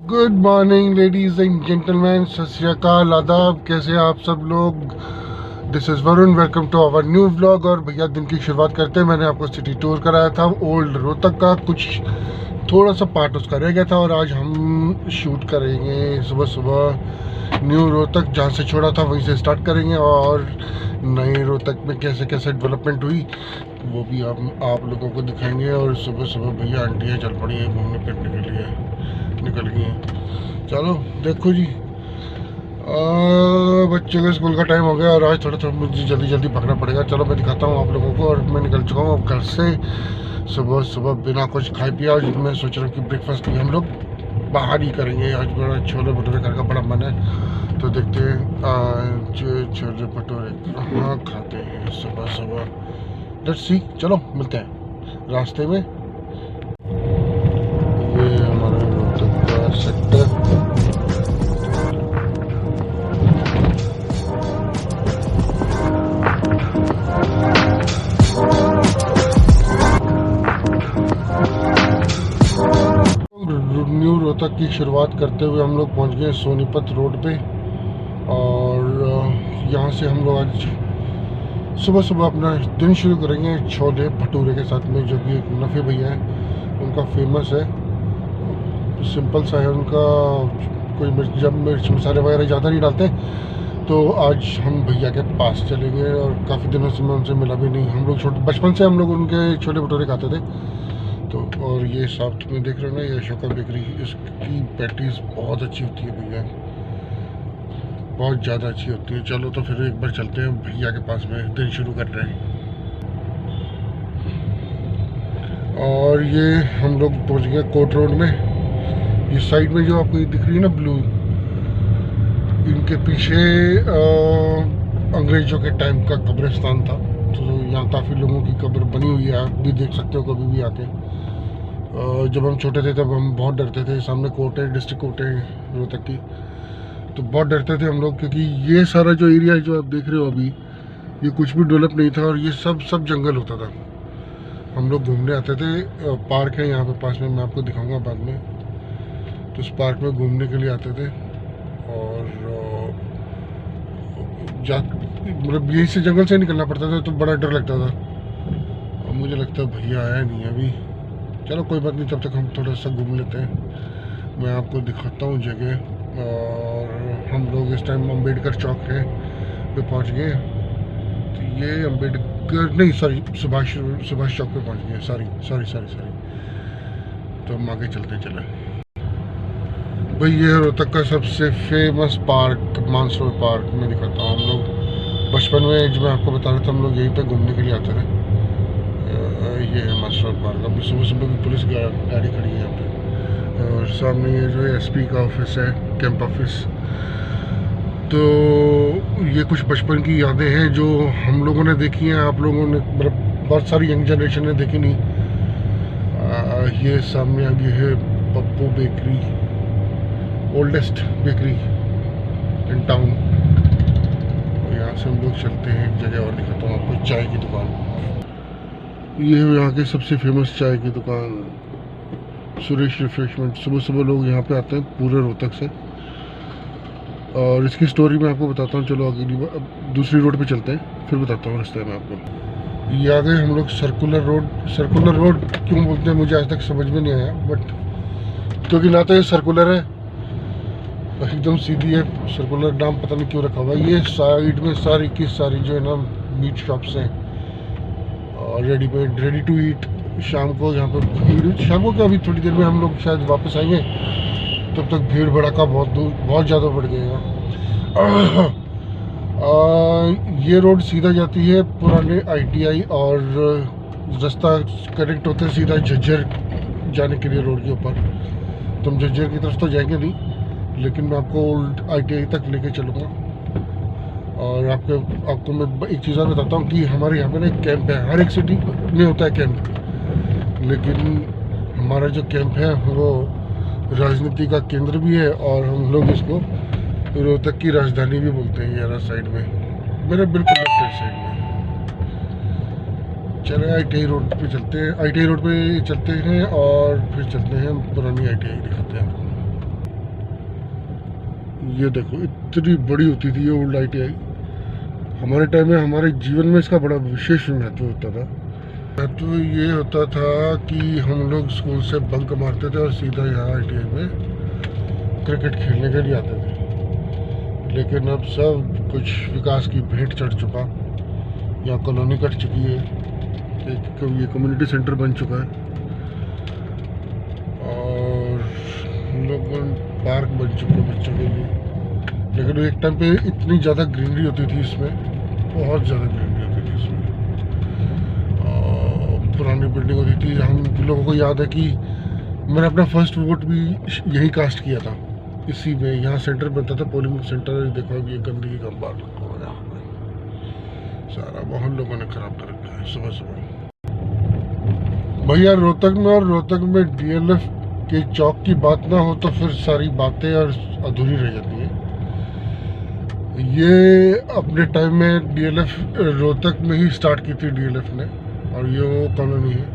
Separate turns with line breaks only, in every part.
Good morning ladies and gentleman, Sat Sri Akal, आदाब। कैसे हैं आप सब लोग? This is Varun, welcome to our new vlog. और भैया दिन की शुरुआत करते हैं। मैंने आपको सिटी टूर कराया था ओल्ड रोहतक का, कुछ थोड़ा सा पार्ट उसका रह गया था और आज हम शूट करेंगे सुबह सुबह न्यू रोहतक, जहाँ से छोड़ा था वहीं से स्टार्ट करेंगे। और नए रोहतक में कैसे कैसे डेवलपमेंट हुई वो भी हम आप लोगों को दिखाएंगे। और सुबह सुबह भैया आंटियाँ चल पड़ी हैं घूमने फिरने के लिए, निकल गई हैं। चलो देखो जी, बच्चे के स्कूल का टाइम हो गया और आज थोड़ा मुझे जल्दी जल्दी भागना पड़ेगा। चलो मैं दिखाता हूँ आप लोगों को। और मैं निकल चुका हूँ अब घर से सुबह सुबह बिना कुछ खाए पिया। आज मैं सोच रहा हूँ कि ब्रेकफास्ट भी हम लोग बाहर ही करेंगे। आज बड़ा छोले भटूरे खाने का बड़ा मन है, तो देखते हैं आज छोले भटूरे कहाँ खाते हैं सुबह सुबह। लेट्स सी, चलो मिलते हैं रास्ते में। ये हमारा रोहतक का सेक्टर। न्यू रोहतक की शुरुआत करते हुए हम लोग पहुंच गए सोनीपत रोड पे। और यहाँ से हम लोग आज सुबह सुबह अपना दिन शुरू करेंगे छोले भटूरे के साथ में, जो कि एक नफ़े भैया हैं, उनका फेमस है। सिंपल सा है उनका, कोई मिर्च मसाले वगैरह ज़्यादा नहीं डालते। तो आज हम भैया के पास चलेंगे और काफ़ी दिनों से मैं उनसे मिला भी नहीं। हम लोग बचपन से हम लोग उनके छोले भटूरे खाते थे। तो और ये साथ में देख रहे हो ना, ये अशोका बेकरी, इसकी पैटीज़ बहुत अच्छी होती है भैया, बहुत ज़्यादा अच्छी होती है। चलो तो फिर एक बार चलते हैं भैया के पास में, दिन शुरू कर रहे हैं। और ये हम लोग पहुंच गए कोर्ट रोड में। ये साइड में जो आपको दिख रही है ना ब्लू, इनके पीछे अंग्रेज़ों के टाइम का कब्रिस्तान था। तो यहाँ काफ़ी लोगों की कब्र बनी हुई है, आप भी देख सकते हो कभी भी आके। जब हम छोटे थे तब हम बहुत डरते थे। सामने कोर्ट है, डिस्ट्रिक्ट कोर्ट है रोहतक की, तो बहुत डरते थे हम लोग, क्योंकि ये सारा जो एरिया है जो आप देख रहे हो अभी, ये कुछ भी डेवलप नहीं था और ये सब जंगल होता था। हम लोग घूमने आते थे। पार्क है यहाँ पे पास में, मैं आपको दिखाऊंगा बाद में। तो उस पार्क में घूमने के लिए आते थे और मतलब यही से जंगल से निकलना पड़ता था, तो बड़ा डर लगता था। और मुझे लगता है भैया आया नहीं अभी। चलो कोई बात नहीं, तब तक हम थोड़ा सा घूम लेते हैं, मैं आपको दिखाता हूँ जगह। और हम लोग इस टाइम अम्बेडकर चौक है पे पहुँच गए। तो ये अम्बेडकर नहीं, सॉरी, सुभाष चौक पे पहुँच गए। सॉरी। तो हम आगे चलते चले। भाई ये रोहतक का सबसे फेमस पार्क मानसरोवर पार्क में दिखाता हूँ। हम लोग बचपन में, जो मैं आपको बता रहा था, हम लोग यहीं पे घूमने के लिए आते थे। ये है मानसरोवर पार्क। अभी सुबह सुबह भी पुलिस गाड़ी खड़ी है यहाँ पे। और सामने ये जो है SP का ऑफिस है, कैंप ऑफिस। तो ये कुछ बचपन की यादें हैं जो हम लोगों ने देखी हैं, आप लोगों ने मतलब बहुत सारी यंग जनरेशन ने देखी नहीं। ये सामने आगे है Pappu bakery, oldest bakery in town. और यहाँ से हम लोग चलते हैं एक जगह और दिखाता हूँ आपको, चाय की दुकान। ये है यहाँ की सबसे फेमस चाय की दुकान, सुरेश रिफ्रेशमेंट। सुबह सुबह लोग यहाँ पे आते हैं पूरे रोहतक से। और इसकी स्टोरी मैं आपको बताता हूँ। चलो अगली बार दूसरी रोड पे चलते हैं, फिर बताता हूँ रास्ते में आपको। ये आ गए हम लोग सर्कुलर रोड। सर्कुलर रोड क्यों बोलते हैं मुझे आज तक समझ में नहीं आया, बट क्योंकि ना तो ये सर्कुलर है, एकदम सीधी है। सर्कुलर नाम पता नहीं क्यों रखा हुआ है। ये साइड में सारी की सारी जो है ना मीट शॉप्स हैं और रेडी टू ईट। शाम को यहाँ पर शाम को क्या, अभी थोड़ी देर में हम लोग शायद वापस आएंगे, तब तक भीड़ भड़का बहुत ज़्यादा बढ़ गएगा। ये रोड सीधा जाती है पुराने ITI और रास्ता कनेक्ट होते हैं सीधा झज्जर जाने के लिए रोड के ऊपर। तो हम झज्जर की तरफ तो जाएंगे नहीं, लेकिन मैं आपको ओल्ड ITI तक लेके चलूँगा। और आपको मैं एक चीज़ और बताता हूँ कि हमारे यहाँ पे ना एक कैंप है। हर एक सिटी में होता है कैंप, लेकिन हमारा जो कैंप है वो राजनीति का केंद्र भी है और हम लोग इसको रोहतक की राजधानी भी बोलते हैं। यार साइड में, मेरे बिल्कुल लेफ्ट साइड में। चले ITI रोड पे चलते हैं, ITI रोड पे चलते हैं और फिर चलते हैं पुरानी ITI दिखाते हैं आपको। ये देखो इतनी बड़ी होती थी ये ओल्ड ITI। हमारे टाइम में हमारे जीवन में इसका बड़ा विशेष महत्व होता था। महत्व ये होता था कि हम लोग स्कूल से बंक मारते थे और सीधा यहाँ ITI में क्रिकेट खेलने के लिए आते थे। लेकिन अब सब कुछ विकास की भेंट चढ़ चुका, यहाँ कॉलोनी कट चुकी है, ये कम्युनिटी सेंटर बन चुका है और हम लोग पार्क बन चुके हैं बच्चों के लिए। लेकिन एक टाइम पे इतनी ज़्यादा ग्रीनरी होती थी इसमें, बहुत ज़्यादा ग्रीनरी होती थी इसमें। पुरानी बिल्डिंग होती थी। हम लोगों को याद है कि मैंने अपना फर्स्ट वोट भी यही कास्ट किया था, इसी में। यहाँ सेंटर बनता था, पोलिंग सेंटर। देखो अब ये गंदगी का बाल सारा माहौल लोगों ने खराब कर रखा है सुबह सुबह। भैया रोहतक में DLF के चौक की बात ना हो तो फिर सारी बातें और अधूरी रह जाती है। ये अपने टाइम में DLF रोहतक में ही स्टार्ट की थी DLF ने, और ये वो कॉलोनी है,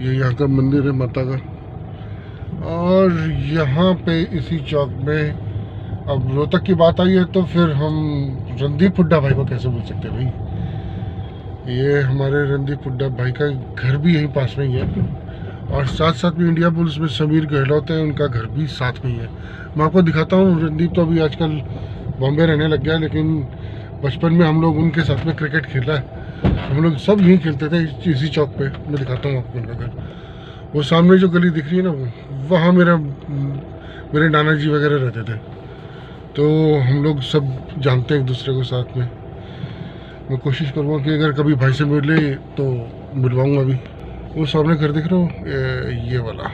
ये यहाँ का मंदिर है माता का। और यहाँ पे इसी चौक में अब रोहतक की बात आई है तो फिर हम रणदीप हुड्डा भाई को कैसे भूल सकते भाई। ये हमारे रणदीप हुड्डा भाई का घर भी यहीं पास में ही है, और साथ साथ में इंडिया पुलिस में समीर गहलोत है, उनका घर भी साथ में ही है। मैं आपको दिखाता हूँ। रणदीप तो अभी आजकल बॉम्बे रहने लग गया है, लेकिन बचपन में हम लोग उनके साथ में क्रिकेट खेला है। हम लोग सब यहीं खेलते थे इसी चौक पे। मैं दिखाता हूँ आपको उनका घर। वो सामने जो गली दिख रही है ना, वहाँ मेरे नाना जी वगैरह रहते थे, तो हम लोग सब जानते हैं एक दूसरे को साथ में। मैं कोशिश करूँगा कि अगर कभी भाई से मिले तो मिलवाऊँगा भी। वो सामने घर दिख रहा हो, ये वाला,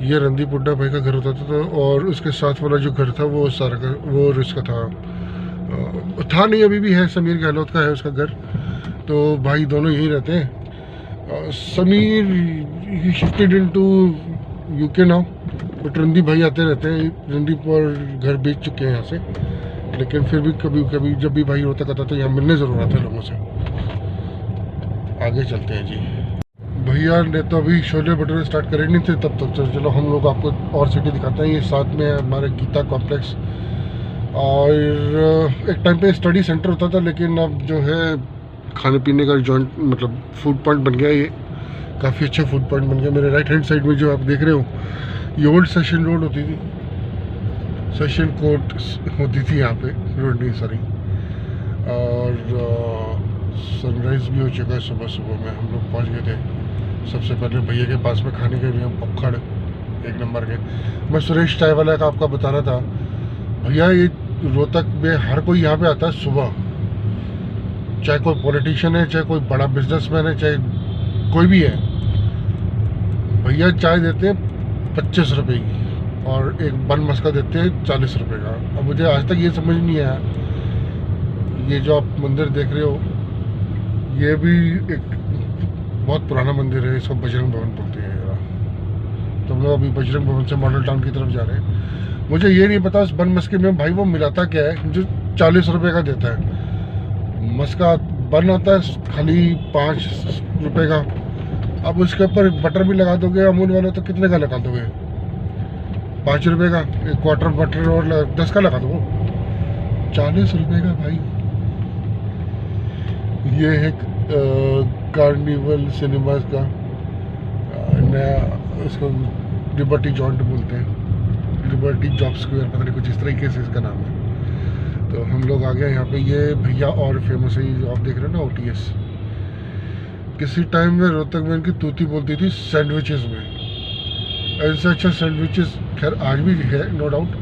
ये रणदीप हुड्डा भाई का घर होता था। और उसके साथ वाला जो घर था वो सारा घर वो इसका था नहीं, अभी भी है, समीर गहलोत का है उसका घर। तो भाई दोनों यहीं रहते हैं। समीर ही shifted into UK now, but Randeep भाई आते रहते हैं। रणदीप और घर बेच चुके हैं यहाँ से, लेकिन फिर भी कभी कभी जब भी भाई रोहतक आता तो यहाँ मिलने ज़रूर आते हैं लोगों से। आगे चलते हैं जी। भैया ने तो अभी छोले भटूरे स्टार्ट करे नहीं थे तब तक, चलो हम लोग आपको और सिटी दिखाते हैं। ये साथ में है हमारे गीता कॉम्प्लेक्स, और एक टाइम पे स्टडी सेंटर होता था, लेकिन अब जो है खाने पीने का जॉइंट मतलब फूड पॉइंट बन गया। ये काफ़ी अच्छा फूड पॉइंट बन गया। मेरे राइट हैंड साइड में जो आप देख रहे हो, ये ओल्ड सेशन रोड होती थी, सेशन कोर्ट होती थी यहाँ पे, रोड नहीं सॉरी। और सनराइज़ भी हो चुका है सुबह सुबह में। हम लोग पहुँच गए थे सबसे पहले भैया के पास में खाने के लिए, पक्खड़ एक नंबर के। मैं सुरेश चाय वाला का आपका बता रहा था। भैया ये रोहतक में हर कोई यहाँ पे आता है सुबह, चाहे कोई पॉलिटिशियन है, चाहे कोई बड़ा बिजनेसमैन है, चाहे कोई भी है। भैया चाय देते हैं 25 रुपये की, और एक बन मस्का देते हैं 40 रुपये का। अब मुझे आज तक ये समझ नहीं आया, ये जो आप मंदिर देख रहे हो, ये भी एक बहुत पुराना मंदिर है, इसको बजरंग भवन बोलते हैं। तो हम लोग अभी बजरंग भवन से मॉडल टाउन की तरफ जा रहे हैं। मुझे ये नहीं पता उस बन मस्के में भाई वो मिलाता क्या है जो 40 रुपये का देता है। मस्का बन आता है खाली 5 रुपये का, अब उसके ऊपर बटर भी लगा दोगे अमूल वाले तो कितने का लगा दोगे? 5 रुपये का, एक क्वार्टर बटर और 10 का लगा दो, 40 रुपये का भाई। ये है कार्निवल सिनेमाज का नया, उसको लिबर्टी जॉइंट बोलते हैं, लिबर्टी जॉब स्क्वायर, पता नहीं कुछ इस तरीके से इसका नाम है। तो हम लोग आ गए यहाँ पे। ये भैया और फेमस है, जो आप देख रहे हैं ना OTS। किसी टाइम में रोहतक में इनकी तूती बोलती थी सैंडविचेस में। इनसे अच्छा सैंडविचेस खैर आज भी है नो डाउट,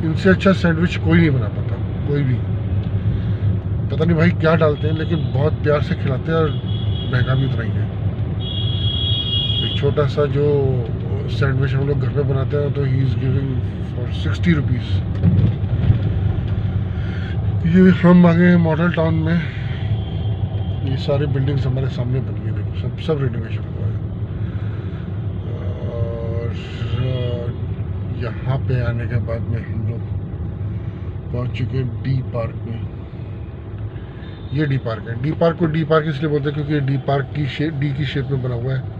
इनसे अच्छा सैंडविच कोई नहीं बना पाता, कोई भी। पता नहीं भाई क्या डालते हैं, लेकिन बहुत प्यार से खिलाते हैं, और महंगा भी उतना ही है। एक छोटा सा जो सैंडविच हम लोग घर पे बनाते हैं तो he is giving for 60 rupees. ये हम आ गए मॉडल टाउन में। ये सारे बिल्डिंग्स हमारे सामने बनी है, देखो सब रेनोवेशन हुआ है। और यहाँ पे आने के बाद में हम लोग पहुँच चुके हैं डी पार्क में। ये डी पार्क है। डी पार्क को डी पार्क इसलिए बोलते हैं क्योंकि ये डी पार्क की शेप, डी की शेप में बना हुआ है।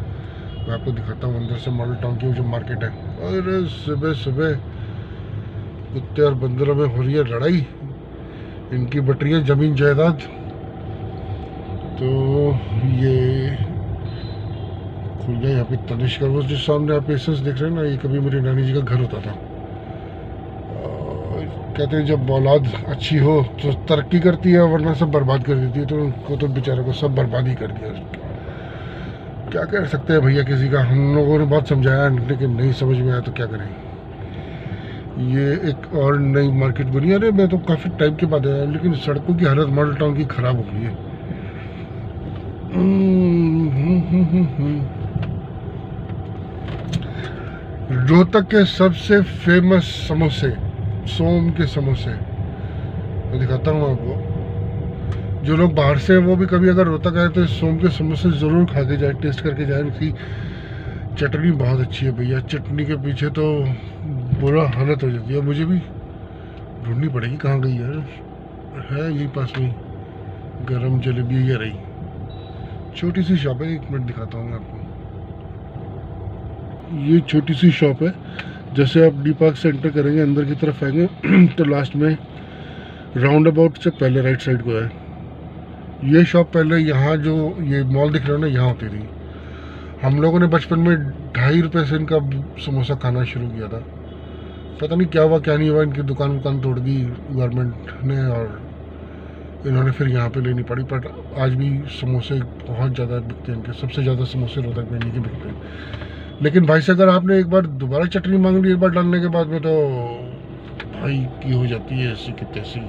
मैं आपको दिखाता हूँ अंदर से मॉडल टाउन की जो मार्केट है। और सुबह सुबह कुत्ते और बंदरों में हो रही है लड़ाई, इनकी बट रही है जमीन जायदाद। तो ये खुल गया यहाँ पे तनिष्क। वो जो सामने आप एसेंस देख रहे हैं ना, ये कभी मेरी नानी जी का घर होता था। कहते हैं जब औलाद अच्छी हो तो तरक्की करती है, वरना सब बर्बाद कर देती है। तो उनको तो बेचारे को सब बर्बाद ही कर दिया। क्या कर सकते हैं भैया किसी का। हम लोगों ने बहुत समझाया लेकिन नहीं समझ में आया, तो क्या करें। ये एक और नई मार्केट बनी। अरे मैं तो काफ़ी टाइम के बाद आया, लेकिन सड़कों की हालत मॉडल टाउन की ख़राब हो गई है। रोहतक के सबसे फेमस समोसे, सोम के समोसे मैं दिखाता हूँ आपको। जो लोग बाहर से हैं वो भी कभी अगर रोहतक आए तो सोम के समोसे ज़रूर खा के जाए, टेस्ट करके जाए। उनकी चटनी बहुत अच्छी है भैया। चटनी के पीछे तो बुरा हालत हो जाती है। मुझे भी ढूंढनी पड़ेगी कहाँ गई यार। है यही पास में गरम जलेबी ये रही। छोटी सी शॉप है, 1 मिनट दिखाता हूँ मैं आपको। ये छोटी सी शॉप है। जैसे आप डी पार्क से एंटर करेंगे, अंदर की तरफ आएंगे तो लास्ट में राउंड अबाउट से पहले राइट साइड को है ये शॉप। पहले यहाँ जो ये मॉल दिख रहा है ना, यहाँ होती थी। हम लोगों ने बचपन में 2.5 रुपये से इनका समोसा खाना शुरू किया था। पता नहीं क्या हुआ क्या नहीं हुआ, इनकी दुकान तोड़ दी गवर्नमेंट ने और इन्होंने फिर यहाँ पे लेनी पड़ी। पर आज भी समोसे बहुत ज़्यादा बिकते हैं इनके। सबसे ज़्यादा समोसे रोहतक में इन्हीं के बिकते हैं। लेकिन भाई से अगर आपने एक बार दोबारा चटनी मांग ली एक बार डालने के बाद में, तो भाई की हो जाती है ऐसी की तैसी।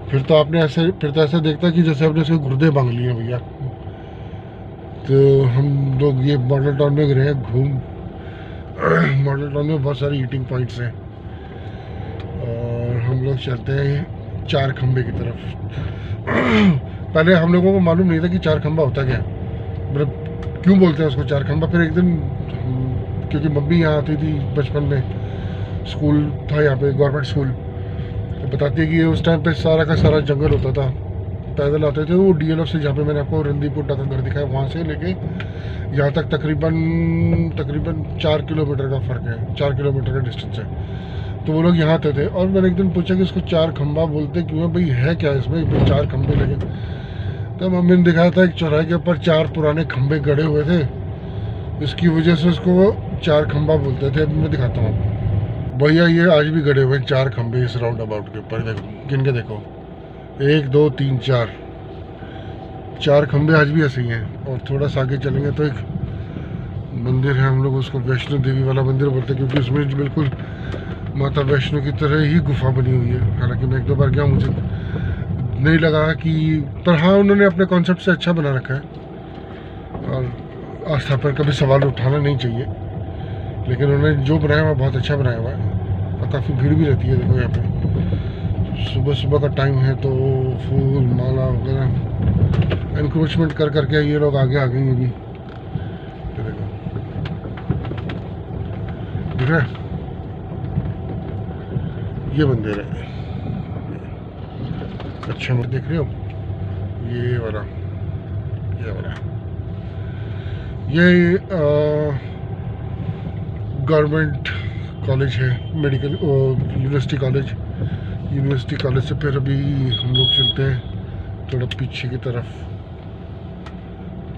फिर तो ऐसे देखता कि जैसे आपने उसके गुर्दे मांग लिए भैया। तो हम लोग ये मॉडल टाउन में गए हैं घूम। मॉडल टाउन में बहुत सारी ईटिंग पॉइंट्स हैं और हम लोग चलते हैं 4 खंबे की तरफ। पहले हम लोगों को मालूम नहीं था कि 4 खंबा होता क्या, मतलब क्यों बोलते हैं उसको 4 खंबा। फिर एक दिन क्योंकि मम्मी यहाँ आती थी बचपन में, स्कूल था यहाँ पे गवर्नमेंट स्कूल, तो बताती है कि उस टाइम पे सारा का सारा जंगल होता था। पैदल आते थे वो डीएलएफ से, जहाँ पे मैंने आपको रणदीपुर का घर दिखाया, वहाँ से लेके यहाँ तक तकरीबन 4 किलोमीटर का फ़र्क है, 4 किलोमीटर का डिस्टेंस है। तो वो लोग यहाँ आते थे और मैंने एक दिन पूछा कि इसको 4 खंबा बोलते क्यों है भाई, है क्या इसमें 4 खंबे लगे। तो मम्मी ने दिखाया था एक चौराहे के ऊपर 4 पुराने खंबे गड़े हुए थे, इसकी वजह से उसको वो 4 खंबा बोलते थे। अब मैं दिखाता हूँ भैया, ये आज भी गड़े हुए हैं 4 खंबे इस राउंड अबाउट के ऊपर। देखो गिन के देखो, 1 2 3 4 खंबे आज भी ऐसे ही हैं। और थोड़ा सा आगे चलेंगे तो एक मंदिर है, हम लोग उसको वैष्णो देवी वाला मंदिर बोलते हैं, क्योंकि उसमें बिल्कुल माता वैष्णो की तरह ही गुफा बनी हुई है। हालांकि मैं 1-2 बार गया, मुझे नहीं लगा कि, पर हाँ उन्होंने अपने कॉन्सेप्ट से अच्छा बना रखा है और आस्था पर कभी सवाल उठाना नहीं चाहिए। लेकिन उन्होंने जो बनाया हुआ बहुत अच्छा बनाया हुआ है और काफ़ी भीड़ भी रहती है। देखो यहाँ पे सुबह का टाइम है तो फूल माला वगैरह एनक्रोचमेंट कर करके ये लोग आगे आ गए। ये भी देखो दिख रहा है, ये मंदिर है। अच्छा मैं देख रहे हो ये वाला ये गवर्नमेंट कॉलेज है, मेडिकल यूनिवर्सिटी कॉलेज से फिर अभी हम लोग चलते हैं थोड़ा पीछे की तरफ।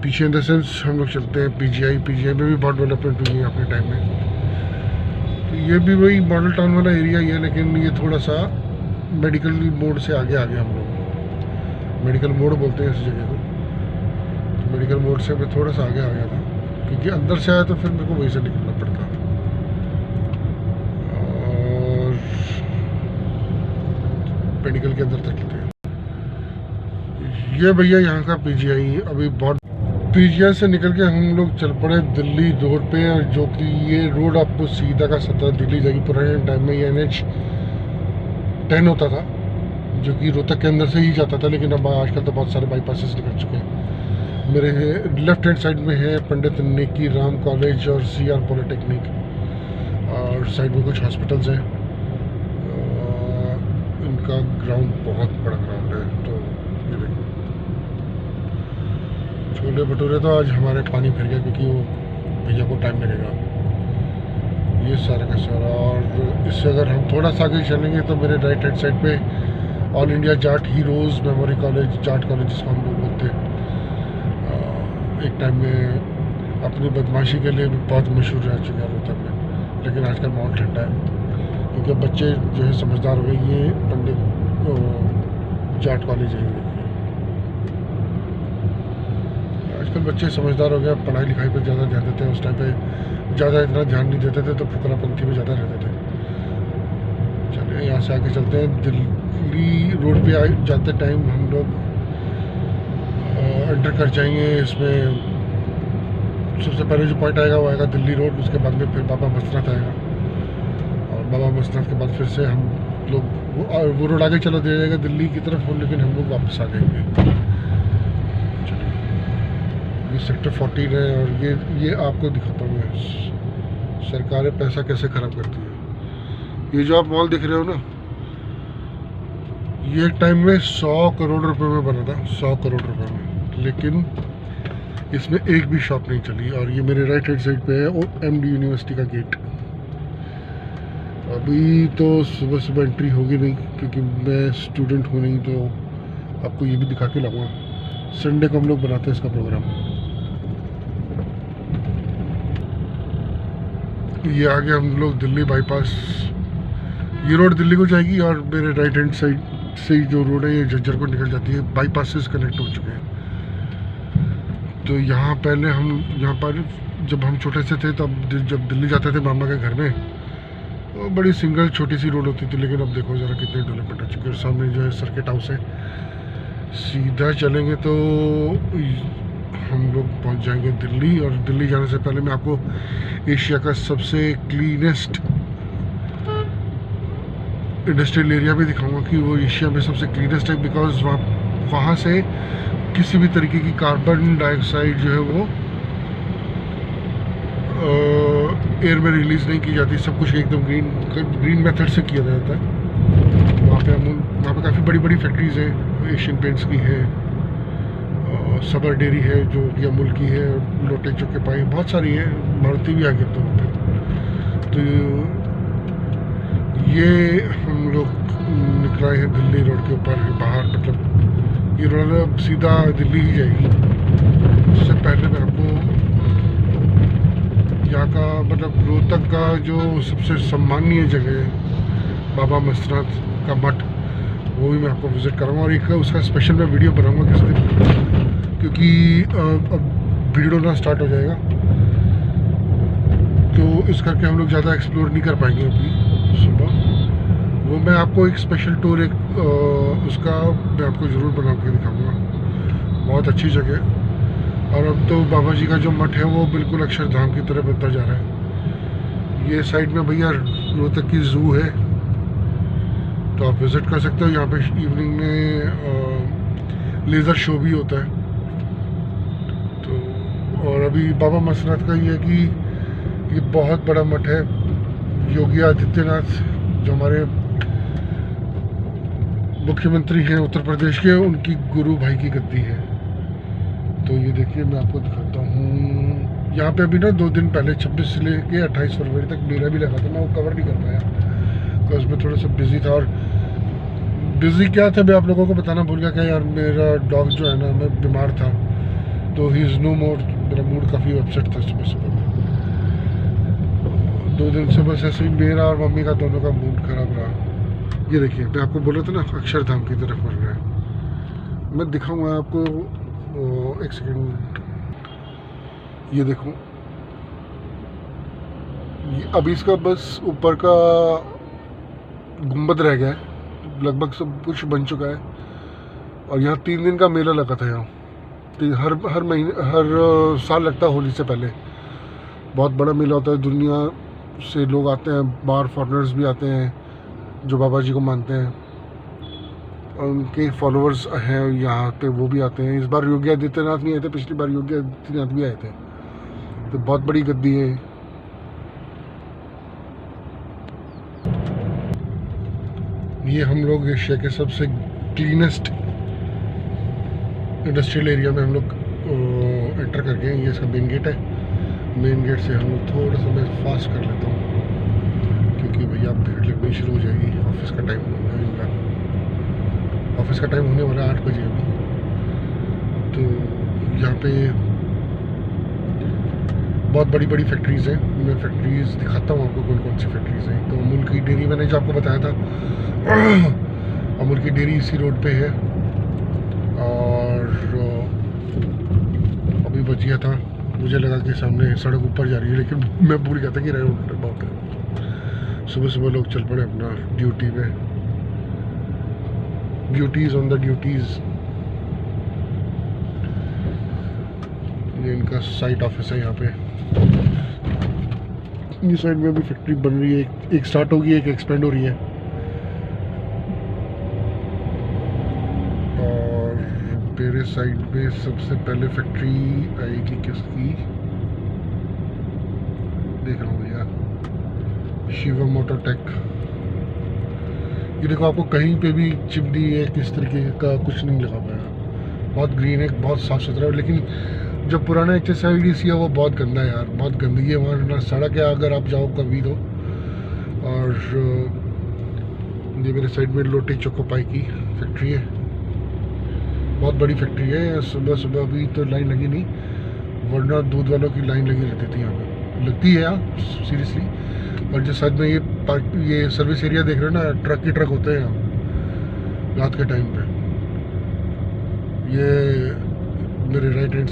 पीछे इन द सेंस हम लोग चलते हैं पीजीआई में भी बहुत डेवलपमेंट हुई है अपने टाइम में। तो ये भी वही मॉडल टाउन वाला एरिया ही है, लेकिन ये थोड़ा सा मेडिकल मोड से आगे आ गया। हम लोग मेडिकल मोड बोलते हैं इस जगह को। तो मेडिकल मोड से मैं थोड़ा सा आगे आ गया था, क्योंकि अंदर से आया तो फिर मेरे को वहीं से निकलना पड़ता। और मेडिकल के अंदर तक चलते हैं। ये भैया यहाँ का पीजीआई। अभी बहुत पीजीआई से निकल के हम लोग चल पड़े दिल्ली रोड पे, और जो कि ये रोड आपको सीधा का 17 दिल्ली जाएगी। पुराने टाइम में ये NH10 होता था, जो कि रोहतक के अंदर से ही जाता था, लेकिन अब आजकल तो बहुत सारे बाईपासेस निकल चुके हैं। मेरे लेफ्ट हैंड साइड में है पंडित नेकी राम कॉलेज और CR पॉलिटेक्निक, और साइड में कुछ हॉस्पिटल्स हैं। इनका ग्राउंड बहुत बड़ा ग्राउंड है। तो ये देखो छोले भटूरे तो आज हमारे पानी फिर गया, क्योंकि वो भैया को टाइम लगेगा। ये सारा का सारा, और इस उससे अगर हम थोड़ा सा आगे चलेंगे तो मेरे राइट हैंड साइड पे all India Jat heroes memory college, Jat college जिसको हम लोग बोलते हैं, एक टाइम में अपनी बदमाशी के लिए भी बहुत मशहूर रह चुका है रोहतक में। लेकिन आजकल माहौल ठंडा है क्योंकि बच्चे जो है समझदार हो गए। ये पंडित जाट कॉलेज है, आजकल बच्चे समझदार हो गए, पढ़ाई लिखाई पर ज़्यादा ध्यान देते हैं। उस टाइम पे ज़्यादा इतना ध्यान नहीं देते थे तो फुकरापंथी में ज़्यादा रहते थे। चलिए यहाँ से आगे चलते हैं। दिल्ली रोड पे जाते टाइम हम लोग एंटर कर जाएंगे। इसमें सबसे पहले जो पॉइंट आएगा वो आएगा दिल्ली रोड, उसके बाद में फिर बाबा मस्तनाथ आएगा और बाबा मस्तनाथ के बाद फिर से हम लोग वो रोड आगे चला दिया जाएगा दिल्ली की तरफ, लेकिन हम लोग वापस आ जाएंगे। ये सेक्टर 14 है और ये आपको दिखाता हूँ मैं सरकारें पैसा कैसे खराब करती है। ये जो आप मॉल दिख रहे हो ना, ये एक टाइम में 100 करोड़ रुपए में बना था, 100 करोड़ रुपए में, लेकिन इसमें एक भी शॉप नहीं चली। और ये मेरे राइट हैंड साइड पे है MD यूनिवर्सिटी का गेट। अभी तो सुबह सुबह एंट्री होगी नहीं क्योंकि मैं स्टूडेंट हूँ नहीं, तो आपको ये भी दिखा के लाऊंगा। संडे को हम लोग बनाते हैं इसका प्रोग्राम। ये आगे हम लोग दिल्ली बाईपास, ये रोड दिल्ली को जाएगी और मेरे राइट हैंड साइड से जो रोड है ये झज्जर को निकल जाती है। बाईपासेस कनेक्ट हो चुके हैं। तो यहाँ पहले हम यहाँ पर जब हम छोटे से थे तब जब दिल्ली जाते थे मामा के घर में, तो बड़ी सिंगल छोटी सी रोड होती थी। लेकिन अब देखो ज़रा कितने डेवलपमेंट हो चुके हैं। सामने जो है सर्किट हाउस है, सीधा चलेंगे तो हम लोग पहुँच जाएंगे दिल्ली। और दिल्ली जाने से पहले मैं आपको एशिया का सबसे क्लीनेस्ट इंडस्ट्रियल एरिया भी दिखाऊंगा कि वो एशिया में सबसे क्लीनेस्ट है, बिकॉज वहाँ से किसी भी तरीके की कार्बन डाइऑक्साइड जो है वो एयर में रिलीज़ नहीं की जाती। सब कुछ एकदम ग्रीन मेथड से किया जाता है। वहाँ पे काफ़ी बड़ी बड़ी फैक्ट्रीज़ हैं। एशियन पेंट्स की है, सबर डेयरी है जो कि अमूल की है, लोटे चौके पाई, बहुत सारी है, मारुति भी आ गया तो वहाँ पे। तो ये हम लोग निकल आए हैं दिल्ली रोड के ऊपर बाहर, मतलब ये रोड अब सीधा दिल्ली ही जाएगी। उससे पहले मैं आपको यहाँ का मतलब रोहतक का जो सबसे सम्माननीय जगह है बाबा मस्तनाथ का मठ, वो भी मैं आपको विज़िट करूँगा। और एक उसका स्पेशल मैं वीडियो बनाऊँगा किस दिन, क्योंकि अब भीड़ होना स्टार्ट हो जाएगा तो इस करके हम लोग ज़्यादा एक्सप्लोर नहीं कर पाएंगे अभी सुबह। वो मैं आपको एक स्पेशल टूर उसका मैं आपको ज़रूर बना के दिखाऊँगा। बहुत अच्छी जगह। और अब तो बाबा जी का जो मठ है वो बिल्कुल अक्षरधाम की तरह बनता जा रहा है। ये साइड में भैया रोहतक की ज़ू है, तो आप विज़िट कर सकते हो। यहाँ पे इवनिंग में लेज़र शो भी होता है। तो और अभी बाबा मस्तनाथ का ये है कि ये बहुत बड़ा मठ है। योगी आदित्यनाथ जो हमारे मुख्यमंत्री हैं उत्तर प्रदेश के, उनकी गुरु भाई की गद्दी है। तो ये देखिए मैं आपको दिखाता हूँ। यहाँ पे अभी ना 2 दिन पहले 26 से लेके 28 फरवरी तक मेला भी लगा था। मैं वो कवर नहीं कर पाया बिकॉज मैं थोड़ा सा बिजी था। और बिजी क्या था मैं आप लोगों को बताना भूल गया कि यार मेरा डॉग जो है ना, मैं बीमार था तो ही इज़ नो मोर। मेरा मूड काफ़ी अपसेट था सुबह सुबह में। 2 दिन से बस ऐसे ही मेरा और मम्मी का दोनों का मूड ख़राब रहा। ये देखिए मैं आपको बोला था ना अक्षरधाम की तरफ बढ़ रहा है। मैं दिखाऊंगा आपको, एक सेकेंड। ये देखो, ये अभी इसका बस ऊपर का गुंबद रह गया है, लगभग सब कुछ बन चुका है। और यहाँ 3 दिन का मेला लगा था। यहाँ हर महीने हर साल लगता है होली से पहले। बहुत बड़ा मेला होता है, दुनिया से लोग आते हैं, बाहर फॉरेनर्स भी आते हैं जो बाबा जी को मानते हैं। और उनके फॉलोअर्स हैं यहाँ पे, वो भी आते हैं। इस बार योगी आदित्यनाथ नहीं आए थे, पिछली बार योगी आदित्यनाथ भी आए थे। तो बहुत बड़ी गद्दी है। ये हम लोग एशिया के सबसे क्लीनेस्ट इंडस्ट्रियल एरिया में हम लोग एंटर कर गए हैं। ये इसका मेन गेट है। मेन गेट से हम लोग थोड़ा सा मैं फास्ट कर लेता हूँ क्योंकि भैया भीड़ अभी शुरू हो जाएगी। ऑफिस का टाइम होने वाला है 8 बजे अभी। तो यहाँ पे बहुत बड़ी बड़ी फैक्ट्रीज़ हैं। मैं फैक्ट्रीज़ दिखाता हूँ आपको कौन कौन सी फैक्ट्रीज़ हैं। तो अमूल की डेयरी मैंने जो आपको बताया था, अमूल की डेयरी इसी रोड पे है। और अभी बच गया था, मुझे लगा कि सामने सड़क ऊपर जा रही है, लेकिन मैं भूल गया था कि राउंड अबाउट है। सुबह सुबह लोग चल पड़े अपना ड्यूटी पे। Duties on the duties. ये इनका साइट ऑफिस है यहाँ पे। ये साइड में भी फैक्ट्री बन रही है, एक स्टार्ट होगी, एक एक्सपेंड हो रही है। और मेरे साइड पे सबसे पहले फैक्ट्री आएगी किसकी, देख रहा हूँ भैया, शिवम मोटरटेक। ये देखो, आपको कहीं पे भी चिमनी है किस तरीके का कुछ नहीं लगा पाया। बहुत ग्रीन है, बहुत साफ सुथरा है। लेकिन जो पुराना HSIDC है वो बहुत गंदा है यार, बहुत गंदगी है वहाँ ना। सड़क है, अगर आप जाओ कभी तो। और ये मेरे साइड में लोटे चोकोपाई की फैक्ट्री है, बहुत बड़ी फैक्ट्री है। सुबह सुबह अभी तो लाइन लगी नहीं, वरना दूध वालों की लाइन लगी रहती थी यहाँ पे, लगती है यार सीरियसली। और जो साइड में ये सर्विस एरिया देख रहे हो ना, ट्रक ही ट्रक होते हैं यहाँ रात के टाइम पे। ये मेरे राइट हैंड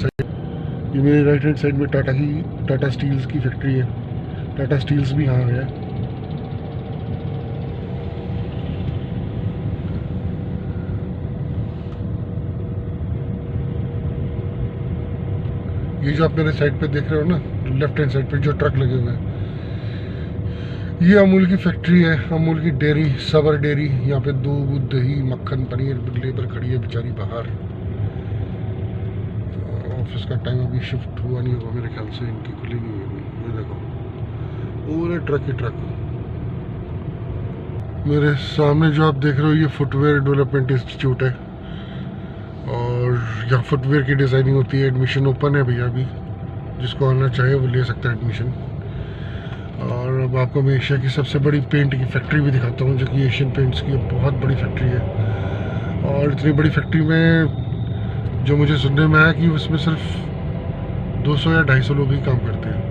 साइड में टाटा स्टील्स की फैक्ट्री है। टाटा स्टील्स भी यहाँ है। ये जो आप मेरे साइड पे देख रहे हो ना, लेफ्ट हैंड साइड पे जो ट्रक लगे हुए हैं, ये अमूल की फैक्ट्री है। अमूल की डेयरी, सबर डेयरी। यहाँ पे दूध, दही, मक्खन, पनीर। लेबर खड़ी है बेचारी बाहर। ऑफिस का टाइम अभी शिफ्ट हुआ नहीं होगा मेरे ख्याल से, इनकी खुली नहीं होगी। ये देखो पूरे ट्रक ही ट्रक। मेरे सामने जो आप देख रहे हो, ये फुटवेयर डेवलपमेंट इंस्टीट्यूट है। और यहाँ फुटवेयर की डिज़ाइनिंग होती है। एडमिशन ओपन है भैया अभी, जिसको आना चाहे वो ले सकता है एडमिशन। और अब आपको मैं एशिया की सबसे बड़ी पेंट की फैक्ट्री भी दिखाता हूँ, जो कि एशियन पेंट्स की बहुत बड़ी फैक्ट्री है। और इतनी बड़ी फैक्ट्री में जो मुझे सुनने में आया कि उसमें सिर्फ 200 या 250 लोग ही काम करते हैं।